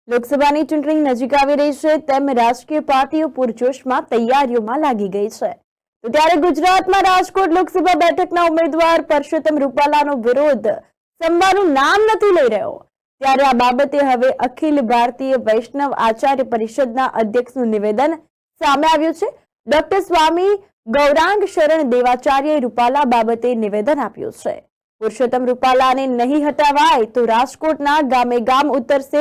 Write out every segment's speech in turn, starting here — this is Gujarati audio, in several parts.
લોકસભાની ચૂંટણી નજીક આવી રહી છે તેમ રાજકીય પાર્ટીઓ પૂરજોશમાં તૈયારીઓમાં લાગી ગઈ છે। તો ત્યારે ગુજરાતમાં રાજકોટ લોકસભા બેઠકના ઉમેદવાર પરસોત્તમ રૂપાલાનો વિરોધ સંભાળવાનું નામ નથી લઈ રહ્યો। ત્યારે આ બાબતે હવે અખિલ ભારતીય વૈષ્ણવ આચાર્ય પરિષદના અધ્યક્ષનું નિવેદન સામે આવ્યું છે। ડોક્ટર સ્વામી ગૌરાંગ શરણ દેવાચાર્યએ રૂપાલા બાબતે નિવેદન આપ્યું છે। પુરુષોત્તમ રૂપાલાને નહીં હટાવાય તો રાજકોટના ગામે ગામ ઉતરશે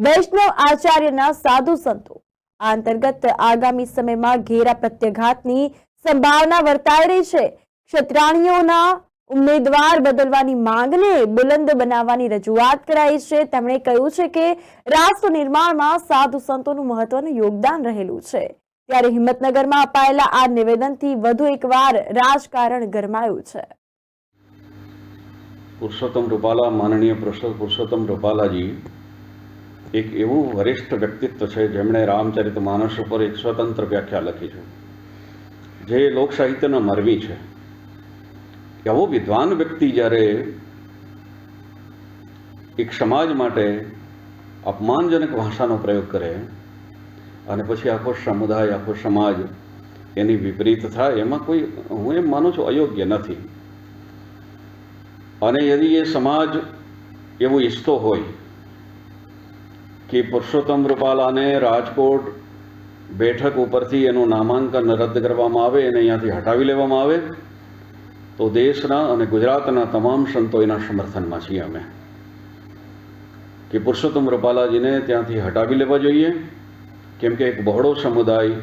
વૈષ્ણવ આચાર્યના સાધુ સંતો। આ અંતર્ગત આગામી સમયમાં ઘેરા પ્રત્યાઘાતની સંભાવના વર્તાઈ રહી છે। ક્ષત્રાણીઓના ઉમેદવાર બદલવાની માંગને બુલંદ બનાવવાની રજૂઆત કરાઈ છે। તેમણે કહ્યું છે કે રાષ્ટ્ર નિર્માણમાં સાધુ સંતોનું મહત્વનું યોગદાન રહેલું છે। ત્યારે હિંમતનગરમાં અપાયેલા આ નિવેદનથી વધુ એકવાર રાજકારણ ગરમાયું છે। પુરુષોત્તમ રૂપાલા, માનનીય પુરુષોત્તમ રૂપાલાજી એક એવું વરિષ્ઠ વ્યક્તિત્વ છે જેમણે રામચરિતમાનસ ઉપર એક સ્વતંત્ર વ્યાખ્યા લખી છે, જે લોક સાહિત્યના મરવી છે। એવો વિદ્વાન વ્યક્તિ જ્યારે એક સમાજ માટે અપમાનજનક ભાષાનો પ્રયોગ કરે અને પછી આખો સમુદાય, આખો સમાજ એની વિપરીત થાય, એમાં કોઈ, હું એમ માનું છું, અયોગ્ય નથી। અને यदि એ સમાજ એવું ઈચ્છતો હોય કે પુરુષોત્તમ રૂપાલાને રાજકોટ બેઠક ઉપરથી એનું નામાંકન રદ કરવામાં આવે, એને અહીંયાથી હટાવી લેવામાં આવે, તો દેશના અને ગુજરાતના તમામ સંતો એના સમર્થનમાં છીએ અમે, કે પુરુષોત્તમ રૂપાલાજીને ત્યાંથી હટાવી લેવા જોઈએ, કેમ કે એક બહોળો સમુદાય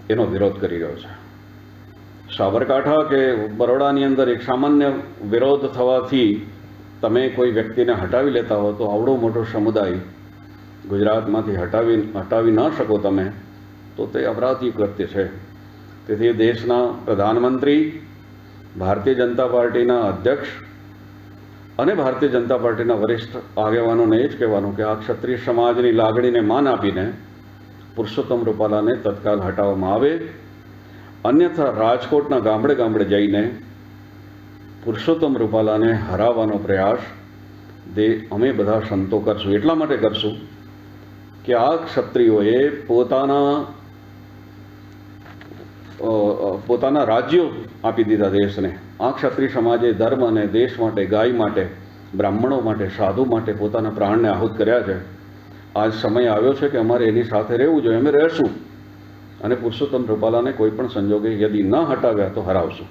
એનો વિરોધ કરી રહ્યો છે। સાબરકાંઠા કે બરોડાની અંદર એક સામાન્ય વિરોધ થવાથી તમે કોઈ વ્યક્તિને હટાવી લેતા હો, તો આવડો મોટો સમુદાય ગુજરાતમાંથી હટાવી ન શકો તમે, તો તે અપરાધી કૃત્ય છે। તેથી દેશના પ્રધાનમંત્રી, ભારતીય જનતા પાર્ટીના અધ્યક્ષ અને ભારતીય જનતા પાર્ટીના વરિષ્ઠ આગેવાનોને એ જ કહેવાનું કે આ ક્ષત્રિય સમાજની લાગણીને માન આપીને પુરુષોત્તમ રૂપાલાને તત્કાલ હટાવવામાં આવે, અન્યથા રાજકોટના ગામડે ગામડે જઈને પુરુષોત્તમ રૂપાલાને હરાવવાનો પ્રયાસ અમે બધા સંતો કરશું। એટલા માટે કરશું કે આ ક્ષત્રિયોએ પોતાના રાજ્યો આપી દીધા દેશને। આ ક્ષત્રિય સમાજે ધર્મ અને દેશ માટે, ગાય માટે, બ્રાહ્મણો માટે, સાધુ માટે પોતાના પ્રાણને આહુત કર્યા છે। આજ સમય આવ્યો છે કે અમારે એની સાથે રહેવું જોઈએ, અમે રહેશું, અને પુરુષોત્તમ રૂપાલાને કોઈ પણ સંજોગે યદિ ન હટાવ્યા તો હરાવશું।